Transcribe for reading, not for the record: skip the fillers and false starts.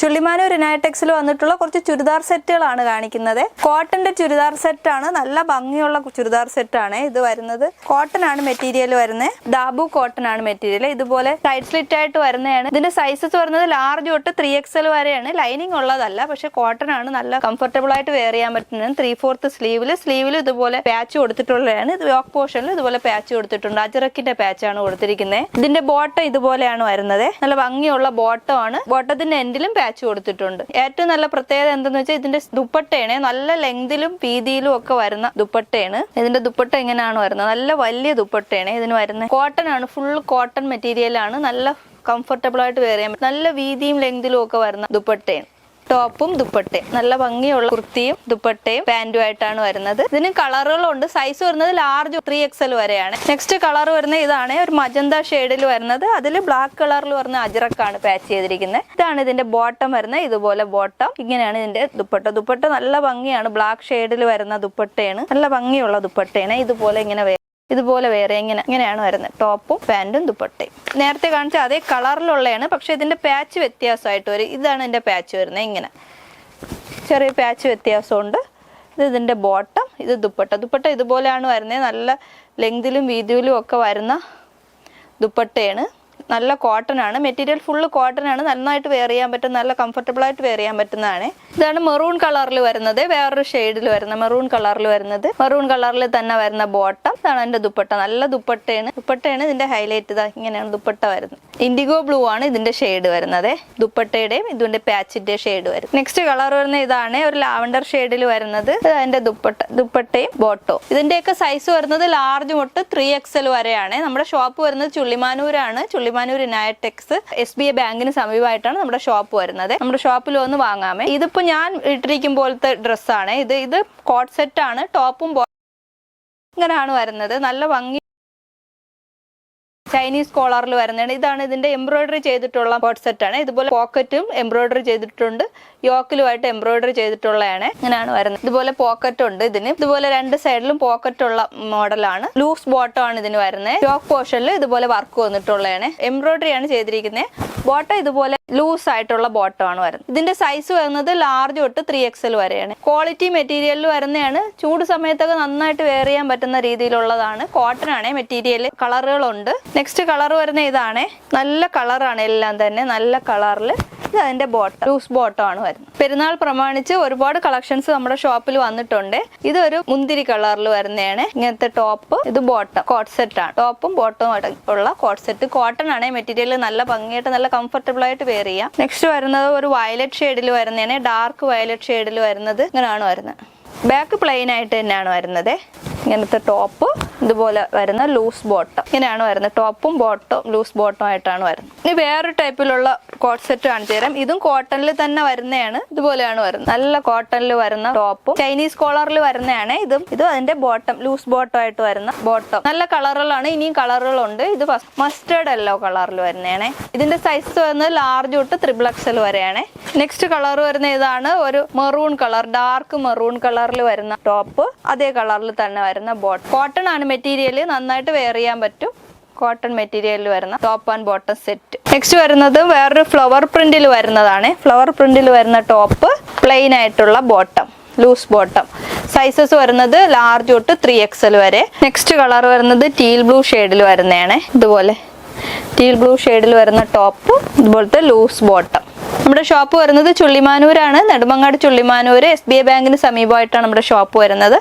ചുള്ളിമാനൂർ ഇനായടെക്സിൽ വന്നിട്ടുള്ള കുറച്ച് ചുരിദാർ സെറ്റുകളാണ് കാണിക്കുന്നത്. കോട്ടന്റെ ചുരിദാർ സെറ്റ് ആണ്, നല്ല ഭംഗിയുള്ള ചുരിദാർ സെറ്റ് ആണ് ഇത് വരുന്നത്. കോട്ടൺ ആണ് മെറ്റീരിയൽ വരുന്നത്, ഡാബു കോട്ടൺ ആണ് മെറ്റീരിയൽ. ഇതുപോലെ സൈഡ് സ്ലിറ്റ് ആയിട്ട് വരുന്നതാണ്. ഇതിന്റെ സൈസസ് വരുന്നത് ലാർജ് തൊട്ട് 3XL വരെയാണ്. ലൈനിങ് ഉള്ളതല്ല, പക്ഷെ കോട്ടൺ ആണ്, നല്ല കംഫർട്ടബിൾ ആയിട്ട് വെയർ ചെയ്യാൻ പറ്റുന്നതാണ്. 3/4 സ്ലീവിൽ ഇതുപോലെ പാച്ച് കൊടുത്തിട്ടുള്ളതാണ്. ഇത് യോക്ക് പോർഷനിൽ ഇതുപോലെ പാച്ച് കൊടുത്തിട്ടുണ്ട്, അജറക്കിന്റെ പാച്ചാണ് കൊടുത്തിരിക്കുന്നത്. ഇതിന്റെ ബോട്ടം ഇതുപോലെയാണ് വരുന്നത്, നല്ല ഭംഗിയുള്ള ബോട്ടം ആണ്. ബോട്ടത്തിന്റെ എൻഡിലും പാച്ച് കൊടുത്തിട്ടുണ്ട്. ഏറ്റവും നല്ല പ്രത്യേകത എന്തെന്ന് വെച്ചാൽ ഇതിന്റെ ദുപ്പട്ടയാണ്, നല്ല ലെങ്തിലും വീതിയിലും ഒക്കെ വരുന്ന ദുപ്പട്ടയാണ്. ഇതിന്റെ ദുപ്പട്ട ഇങ്ങനെയാണ് വരുന്നത്, നല്ല വലിയ ദുപ്പട്ടയാണ് ഇതിന് വരുന്നത്. കോട്ടൺ ആണ്, ഫുൾ കോട്ടൺ മെറ്റീരിയൽ ആണ്, നല്ല കംഫർട്ടബിൾ ആയിട്ട് വെയർ ചെയ്യാൻ പറ്റും. നല്ല വീതിയും ലെങ്തിലും ഒക്കെ വരുന്ന ദുപ്പട്ടയാണ്. ടോപ്പും ദുപ്പട്ടയും നല്ല ഭംഗിയുള്ള കുർത്തിയും ദുപ്പട്ടയും പാന്റും ആയിട്ടാണ് വരുന്നത്. ഇതിന് കളറുകളുണ്ട്. സൈസ് വരുന്നത് ലാർജ് 3XL വരെയാണ്. നെക്സ്റ്റ് കളർ വരുന്നത് ഇതാണ്, ഒരു മജന്ത ഷെയ്ഡിൽ വരുന്നത്. അതിൽ ബ്ലാക്ക് കളറിൽ വരുന്ന അജറക്കാണ് പാച്ച് ചെയ്തിരിക്കുന്നത്. ഇതാണ് ഇതിന്റെ ബോട്ടം വരുന്നത്, ഇതുപോലെ ബോട്ടം. ഇങ്ങനെയാണ് ഇതിന്റെ ദുപ്പട്ട നല്ല ഭംഗിയാണ്, ബ്ലാക്ക് ഷെയ്ഡിൽ വരുന്ന ദുപ്പട്ടയാണ്, നല്ല ഭംഗിയുള്ള ദുപ്പട്ടയാണ്. ഇതുപോലെ വേറെ ഇങ്ങനെയാണ് വരുന്നത്, ടോപ്പും പാന്റും ദുപ്പട്ടയും. നേരത്തെ കാണിച്ച അതേ കളറിലുള്ളതാണ്, പക്ഷെ ഇതിന്റെ പാച്ച് വ്യത്യാസമായിട്ട് വരും. ഇതാണ് ഇതിന്റെ പാച്ച് വരുന്നത്, ഇങ്ങനെ ചെറിയ പാച്ച് വ്യത്യാസമുണ്ട്. ഇത് ഇതിന്റെ ബോട്ടം, ഇത് ദുപ്പട്ട ഇതുപോലെയാണ് വരുന്നത്. നല്ല ലെങ്തിലും വീതിയിലും ഒക്കെ വരുന്ന ദുപ്പട്ടയാണ്. നല്ല കോട്ടൺ ആണ് മെറ്റീരിയൽ, ഫുള്ള് കോട്ടൺ ആണ്. നന്നായിട്ട് വെയർ ചെയ്യാൻ പറ്റും, നല്ല കംഫർട്ടബിൾ ആയിട്ട് വെയർ ചെയ്യാൻ പറ്റുന്നതാണ്. ഇതാണ് മെറൂൺ കളറിൽ വരുന്നത്, വേറൊരു ഷെയ്ഡിൽ വരുന്ന മെറൂൺ കളറിൽ തന്നെ വരുന്ന ബോട്ടം. ഇതാണ് എന്റെ ദുപ്പട്ട, നല്ല ദുപ്പട്ടയാണ് ഇതിന്റെ ഹൈലൈറ്റ്. ഇതാ ഇങ്ങനെയാണ് ദുപ്പട്ട വരുന്നത്. ഇൻഡിഗോ ബ്ലൂ ആണ് ഇതിന്റെ ഷെയ്ഡ് വരുന്നത്, ദുപ്പട്ടയുടെയും ഇതിന്റെ പാച്ചിന്റെ ഷെയ്ഡ് വരും. നെക്സ്റ്റ് കളർ വരുന്നത് ഇതാണ്, ഒരു ലാവൻഡർ ഷെയ്ഡിൽ വരുന്നത്. അതിന്റെ ദുപ്പട്ടയും ബോട്ടോ. ഇതിന്റെയൊക്കെ സൈസ് വരുന്നത് ലാർജ് തൊട്ട് 3XL വരെയാണ്. നമ്മുടെ ഷോപ്പ് വരുന്നത് ചുള്ളിമാനൂരാണ്, ചുള്ളിമാനൂർ ഇനായടെക്സ് SBI ബാങ്കിന് സമീപമായിട്ടാണ് നമ്മുടെ ഷോപ്പ് വരുന്നത്. നമ്മുടെ ഷോപ്പിൽ വന്ന് വാങ്ങാമേ. ഇതിപ്പോ ഞാൻ ഇട്ടിരിക്കും പോലത്തെ ഡ്രസ്സാണ്. ഇത് കോട്ട് സെറ്റ് ആണ്, ടോപ്പും ഇങ്ങനെയാണ് വരുന്നത്. നല്ല ഭംഗി ചൈനീസ് കോളറിൽ വരുന്നതാണ്. ഇതാണ് ഇതിന്റെ എംബ്രോയിഡറി ചെയ്തിട്ടുള്ള കോട്ട് സെറ്റ് ആണ്. ഇതുപോലെ പോക്കറ്റും എംബ്രോയിഡറി ചെയ്തിട്ടുണ്ട്, യോക്കിലുമായിട്ട് എംബ്രോയിഡറി ചെയ്തിട്ടുള്ളതാണ്. ഇങ്ങനെയാണ് വരുന്നത്. ഇതുപോലെ പോക്കറ്റ് ഉണ്ട് ഇതിന്. ഇതുപോലെ രണ്ട് സൈഡിലും പോക്കറ്റ് ഉള്ള മോഡലാണ്. ലൂസ് ബോട്ടം ആണ് ഇതിന് വരുന്നത്. യോക്ക് പോർഷനിൽ ഇതുപോലെ വർക്ക് വന്നിട്ടുള്ളതാണ്, എംബ്രോയിഡറി ആണ് ചെയ്തിരിക്കുന്നത്. ബോട്ടം ഇതുപോലെ ലൂസ് ആയിട്ടുള്ള ബോട്ടം ആണ് വരുന്നത്. ഇതിന്റെ സൈസ് വരുന്നത് ലാർജ് തൊട്ട് 3XL വരെയാണ്. ക്വാളിറ്റി മെറ്റീരിയലിൽ വരുന്നതാണ്. ചൂട് സമയത്തൊക്കെ നന്നായിട്ട് വെയർ ചെയ്യാൻ പറ്റുന്ന രീതിയിലുള്ളതാണ്. കോട്ടൺ ആണ് മെറ്റീരിയൽ. കളറുകളുണ്ട്. നെക്സ്റ്റ് കളർ വരുന്ന ഇതാണ്, നല്ല കളറാണ് എല്ലാം തന്നെ, നല്ല കളറിൽ. ഇത് അതിന്റെ ബോട്ടം, ലൂസ് ബോട്ടം ആണ് വരുന്നത്. പെരുന്നാൾ പ്രമാണിച്ച് ഒരുപാട് കളക്ഷൻസ് നമ്മുടെ ഷോപ്പിൽ വന്നിട്ടുണ്ട്. ഇതൊരു മുന്തിരി കളറിൽ വരുന്നതാണ്. ഇങ്ങനത്തെ ടോപ്പ്, ഇത് ബോട്ടം, കോട്ട് സെറ്റ് ആണ്. ടോപ്പും ബോട്ടവും ഉള്ള കോട്ട് സെറ്റ്. കോട്ടൺ ആണ് മെറ്റീരിയൽ, നല്ല ഭംഗിയായിട്ട് നല്ല കംഫർട്ടബിൾ ആയിട്ട് വെയർ ചെയ്യാം. നെക്സ്റ്റ് വരുന്നത് ഒരു വയലറ്റ് ഷെയ്ഡിൽ വരുന്നതാണ്, ഡാർക്ക് വയലറ്റ് ഷെയ്ഡിൽ വരുന്നത്. ഇങ്ങനെയാണ് വരുന്നത്. ബാക്ക് പ്ലെയിൻ ആയിട്ട് തന്നെയാണ് വരുന്നത്. ഇങ്ങനത്തെ ടോപ്പ്, ഇതുപോലെ വരുന്ന ലൂസ് ബോട്ടം. ഇങ്ങനെയാണ് വരുന്നത്. ടോപ്പും ബോട്ടം ലൂസ് ബോട്ടം ആയിട്ടാണ് വരുന്നത്. ഇനി വേറൊരു ടൈപ്പിലുള്ള കോട്ട് സെറ്റ് കാണിച്ചു തരാം. ഇതും കോട്ടണിൽ തന്നെ വരുന്നതാണ്. ഇതുപോലെയാണ് വരുന്നത്. നല്ല കോട്ടണിൽ വരുന്ന ടോപ്പും ചൈനീസ് കോളറിൽ വരുന്നതാണ്. ഇതും അതിന്റെ ബോട്ടം, ലൂസ് ബോട്ടം ആയിട്ട് വരുന്ന ബോട്ടം. നല്ല കളറുകളാണ്, ഇനിയും കളറുകളുണ്ട്. ഇത് മസ്റ്റേർഡ് യെല്ലോ കളറിൽ വരുന്നതാണ്. ഇതിന്റെ സൈസ് വരുന്നത് ലാർജ് തൊട്ട് 3XL വരെയാണ്. നെക്സ്റ്റ് കളർ വരുന്ന ഇതാണ്, ഒരു മെറൂൺ കളർ, ഡാർക്ക് മെറൂൺ കളറിൽ വരുന്ന ടോപ്പ്. അതേ കളറിൽ തന്നെ വരുന്ന ബോട്ടം. കോട്ടൺ ആണ് മെറ്റീരിയൽ, നന്നായിട്ട് വെയർ ചെയ്യാൻ പറ്റും. കോട്ടൺ മെറ്റീരിയലിൽ വരുന്ന top and bottom set. Next വരുന്നത് വേറൊരു ഫ്ലവർ പ്രിന്റിൽ വരുന്നതാണ്. ഫ്ലവർ പ്രിന്റിൽ വരുന്ന ടോപ്പ്, പ്ലെയിൻ ആയിട്ടുള്ള ബോട്ടം, ലൂസ് ബോട്ടം. സൈസസ് വരുന്നത് ലാർജ് തൊട്ട് 3XL വരെ. നെക്സ്റ്റ് കളർ വരുന്നത് ടീൽ ബ്ലൂ ഷെയ്ഡിൽ വരുന്നതാണ്. ഇതുപോലെ ടീൽ ബ്ലൂ ഷെയ്ഡിൽ വരുന്ന ടോപ്പ്, ഇതുപോലത്തെ ലൂസ് ബോട്ടം. നമ്മുടെ ഷോപ്പ് വരുന്നത് ചുള്ളിമാനൂരാണ്, നെടുമങ്ങാട് ചുള്ളിമാനൂര് SBI ബാങ്കിന് സമീപമായിട്ടാണ് നമ്മുടെ ഷോപ്പ് വരുന്നത്.